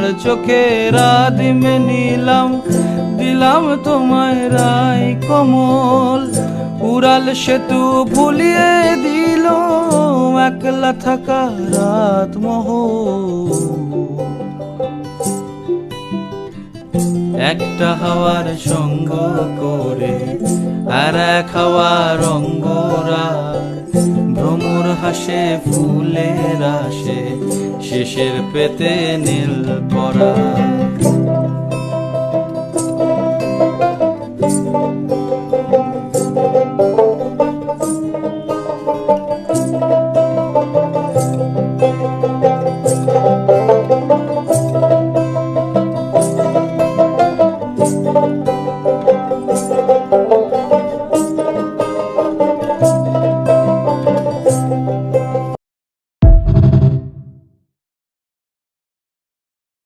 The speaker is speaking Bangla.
হাওয়ার চোখে রাধিমে নিলাম, দিলাম তোমায় রাই কমল। উড়াল সেতু ভুলিয়ে দিল একলা থাকা রাত মহল। একটা হাওয়ার সঙ্গ করে আর এক হাওয়ার অঙ্গরাগ, ভ্রমর হাসে ফুলের আসে শেষের পেতে নীল পরাগ।